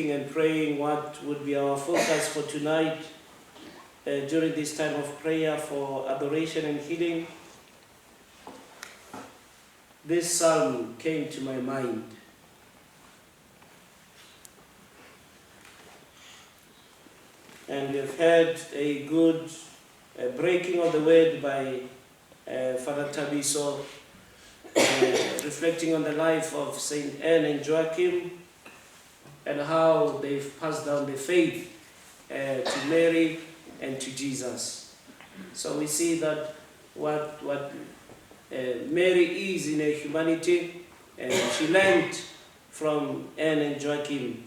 looking and praying what would be our focus for tonight during this time of prayer for adoration and healing, this psalm came to my mind. And we've had a good breaking of the word by Father Tabiso, reflecting on the life of Saint Anne and Joachim and how they've passed down the faith to Mary and to Jesus. So we see that what Mary is in her humanity, and she learned from Anne and Joachim,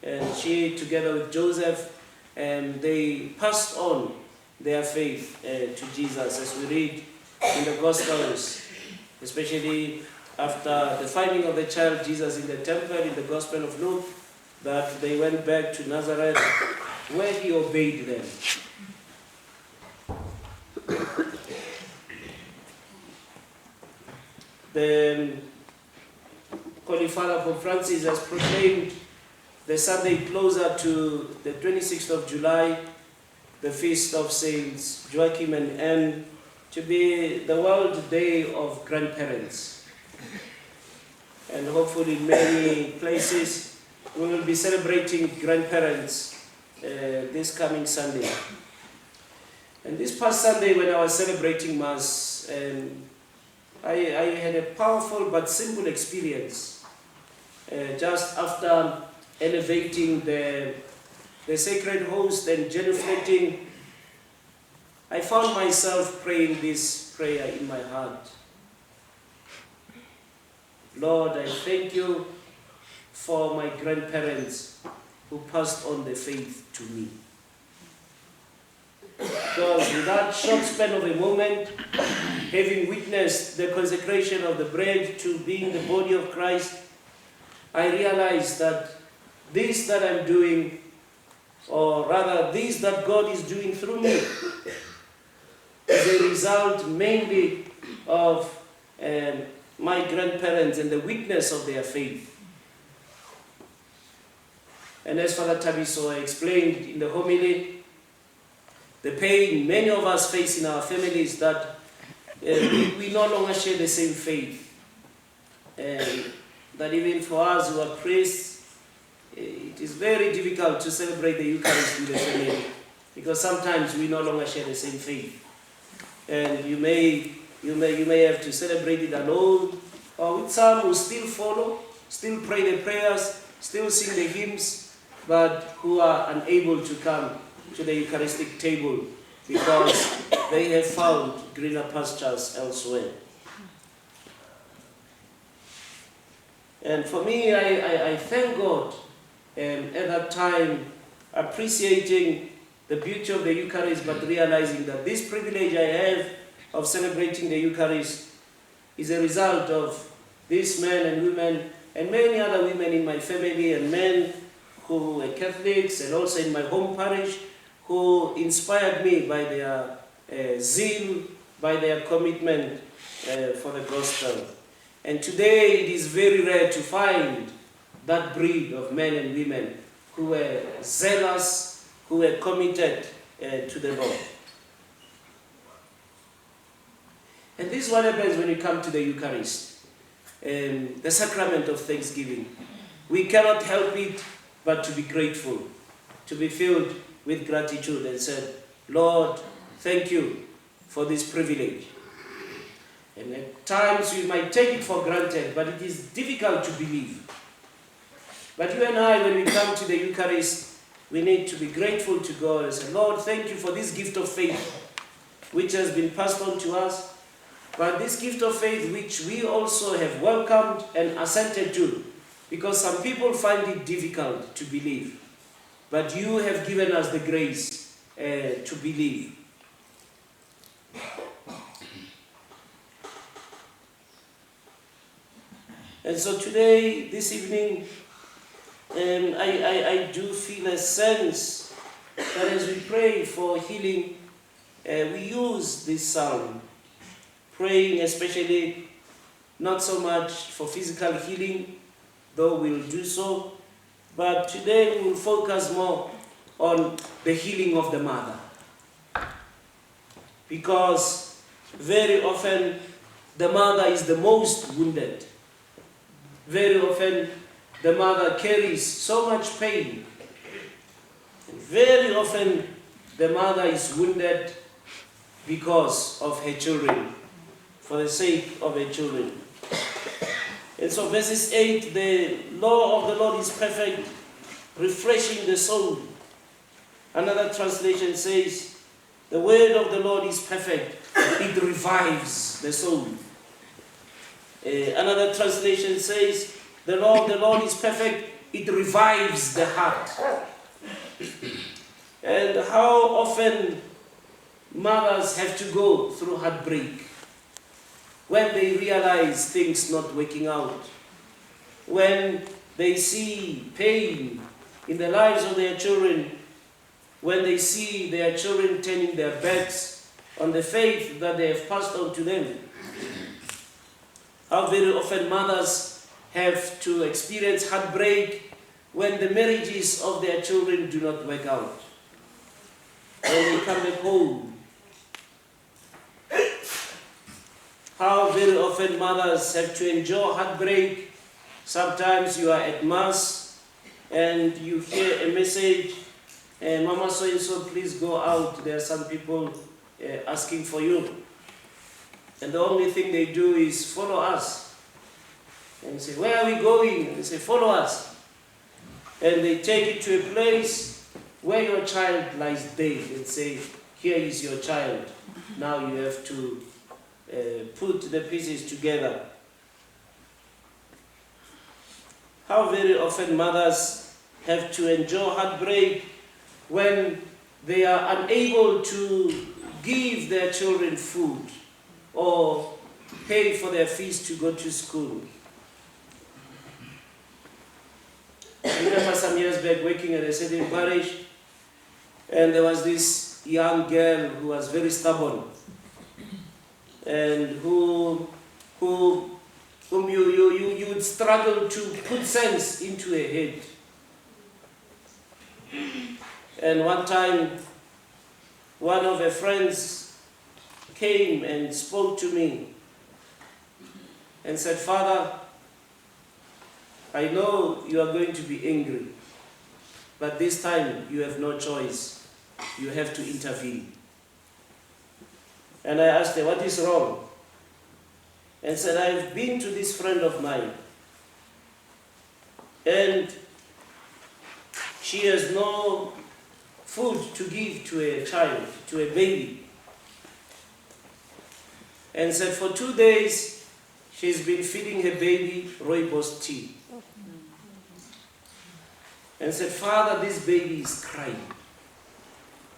and she together with Joseph, they passed on their faith to Jesus, as we read in the Gospels, especially after the finding of the child Jesus in the temple in the Gospel of Luke, that they went back to Nazareth where he obeyed them. The Holy Father Pope Francis has proclaimed the Sunday closer to the 26th of July, the feast of Saints Joachim and Anne, to be the World Day of Grandparents. And hopefully in many places we will be celebrating grandparents this coming Sunday. And this past Sunday when I was celebrating Mass, I had a powerful but simple experience. Just after elevating the sacred host and genuflecting, I found myself praying this prayer in my heart. Lord, I thank you for my grandparents who passed on the faith to me. Because with that short span of a moment, having witnessed the consecration of the bread to being the body of Christ, I realized that this that I'm doing, or rather this that God is doing through me, is a result mainly of my grandparents and the witness of their faith. And as Father Tabiso explained in the homily, the pain many of us face in our families that we no longer share the same faith. That even for us who are priests, it is very difficult to celebrate the Eucharist with the family, because sometimes we no longer share the same faith. And you may have to celebrate it alone, or with some who still follow, still pray the prayers, still sing the hymns, but who are unable to come to the Eucharistic table because they have found greener pastures elsewhere. And for me, I thank God at that time, appreciating the beauty of the Eucharist, but realizing that this privilege I have of celebrating the Eucharist is a result of these men and women, and many other women in my family, and men who were Catholics, and also in my home parish, who inspired me by their zeal, by their commitment for the gospel. And today it is very rare to find that breed of men and women who were zealous, who were committed to the Lord. And this is what happens when you come to the Eucharist, the sacrament of thanksgiving. We cannot help it but to be grateful, to be filled with gratitude and said, Lord, thank you for this privilege. And at times we might take it for granted, but it is difficult to believe. But you and I, when we come to the Eucharist, we need to be grateful to God and say, Lord, thank you for this gift of faith, which has been passed on to us, but this gift of faith which we also have welcomed and assented to, because some people find it difficult to believe. But you have given us the grace to believe. And so today, this evening, I do feel a sense that as we pray for healing, we use this psalm, praying especially not so much for physical healing, though we'll do so, But today we will focus more on the healing of the mother. Because very often the mother is the most wounded. Very often the mother carries so much pain. And very often the mother is wounded because of her children, for the sake of her children. And so verses 8, the law of the Lord is perfect, refreshing the soul. Another translation says, the word of the Lord is perfect, it revives the soul. Another translation says, the law of the Lord is perfect, it revives the heart. And how often mothers have to go through heartbreak when they realize things not working out, when they see pain in the lives of their children, when they see their children turning their backs on the faith that they have passed on to them. How very often mothers have to experience heartbreak when the marriages of their children do not work out. When they come back home. How very often mothers have to endure heartbreak. Sometimes you are at Mass and you hear a message, and Mama so-and-so, please go out. There are some people asking for you. And the only thing they do is follow us. And you say, where are we going? And they say, follow us. And they take you to a place where your child lies dead and say, here is your child. Now you have to put the pieces together. How very often mothers have to endure heartbreak when they are unable to give their children food or pay for their fees to go to school. I remember some years back working at a certain parish, and there was this young girl who was very stubborn and whom you would struggle to put sense into her head. And one time, one of her friends came and spoke to me and said, Father, I know you are going to be angry, but this time you have no choice. You have to intervene. And I asked her, what is wrong? And said, I've been to this friend of mine, and she has no food to give to a child, to a baby. And said, for 2 days, she's been feeding her baby rooibos tea. And said, Father, this baby is crying.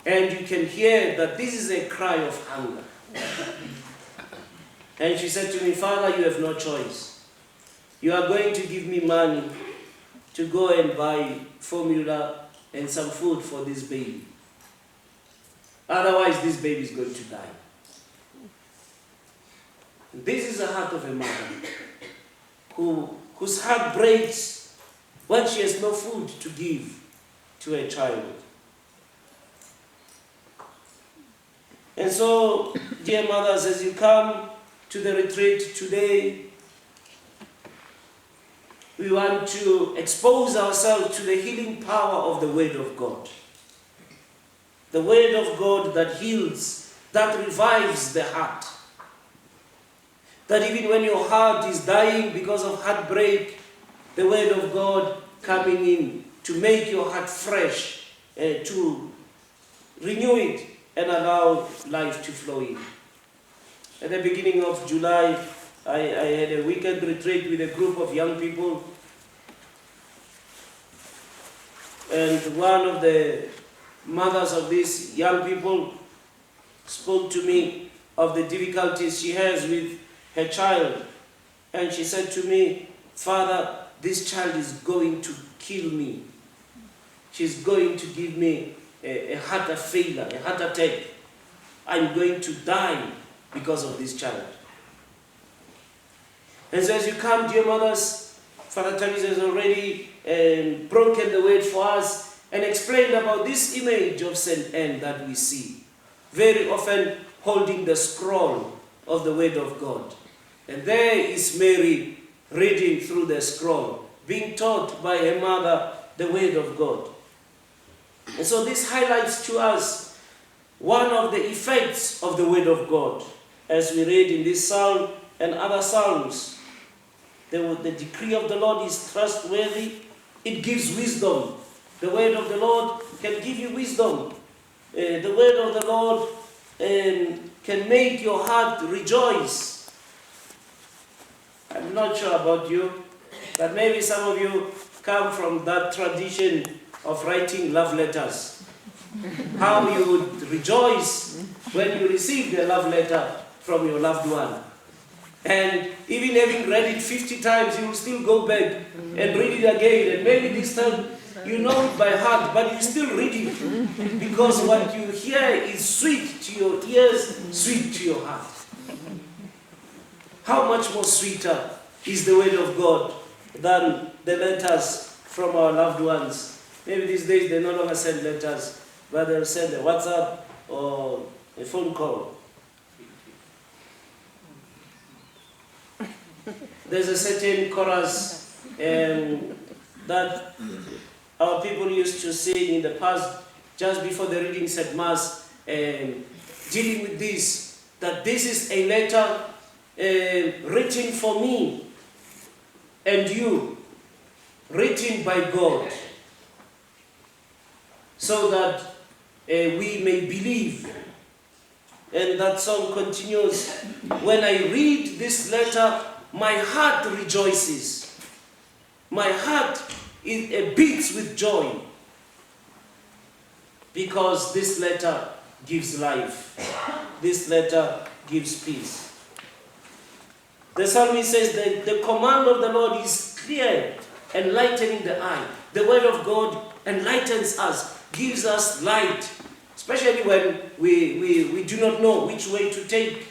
And you can hear that this is a cry of hunger. And she said to me, Father, you have no choice. You are going to give me money to go and buy formula and some food for this baby. Otherwise, this baby is going to die. This is the heart of a mother whose heart breaks when she has no food to give to her child. And so, dear mothers, as you come to the retreat today, we want to expose ourselves to the healing power of the Word of God. The Word of God that heals, that revives the heart. That even when your heart is dying because of heartbreak, the Word of God coming in to make your heart fresh, to renew it and allow life to flow in. At the beginning of July, I had a weekend retreat with a group of young people. And one of the mothers of these young people spoke to me of the difficulties she has with her child. And she said to me, Father, this child is going to kill me. She's going to give me a heart failure, a heart attack. I'm going to die because of this child. And so as you come, dear mothers, Father Tavis has already broken the word for us and explained about this image of Saint Anne that we see, very often holding the scroll of the word of God. And there is Mary reading through the scroll, being taught by her mother the word of God. And so this highlights to us one of the effects of the word of God, as we read in this psalm and other psalms. The decree of the Lord is trustworthy. It gives wisdom. The word of the Lord can give you wisdom. The word of the Lord can make your heart rejoice. I'm not sure about you, but maybe some of you come from that tradition of writing love letters. How you would rejoice when you received a love letter from your loved one. And even having read it 50 times, you will still go back and read it again. And maybe this time you know it by heart, but you still read it. Because what you hear is sweet to your ears, sweet to your heart. How much more sweeter is the word of God than the letters from our loved ones? Maybe these days they no longer send letters, but they'll send a WhatsApp or a phone call. There's a certain chorus that our people used to sing in the past, just before the readings at Mass, dealing with this, that this is a letter written for me and you, written by God, so that we may believe. And that song continues, when I read this letter, my heart rejoices. My heart beats with joy, because this letter gives life. This letter gives peace. The psalmist says that the command of the Lord is clear, enlightening the eye. The word of God enlightens us, gives us light, especially when we do not know which way to take,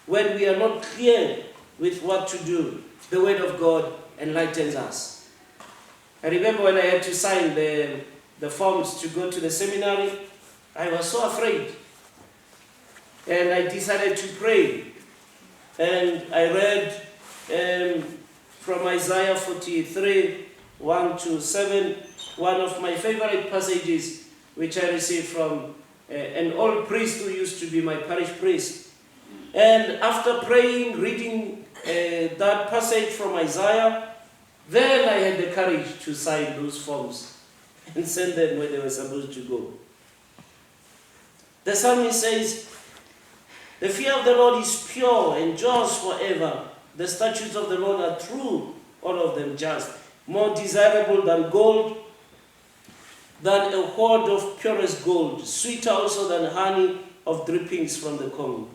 when we are not clear with what to do. The word of God enlightens us. I remember when I had to sign the forms to go to the seminary, I was so afraid. And I decided to pray. And I read from Isaiah 43, 1 to 7, one of my favorite passages, which I received from an old priest who used to be my parish priest. And after praying, reading that passage from Isaiah, then I had the courage to sign those forms and send them where they were supposed to go. The psalmist says, the fear of the Lord is pure, endures forever. The statutes of the Lord are true, all of them just, more desirable than gold, than a hoard of purest gold, sweeter also than honey of drippings from the comb.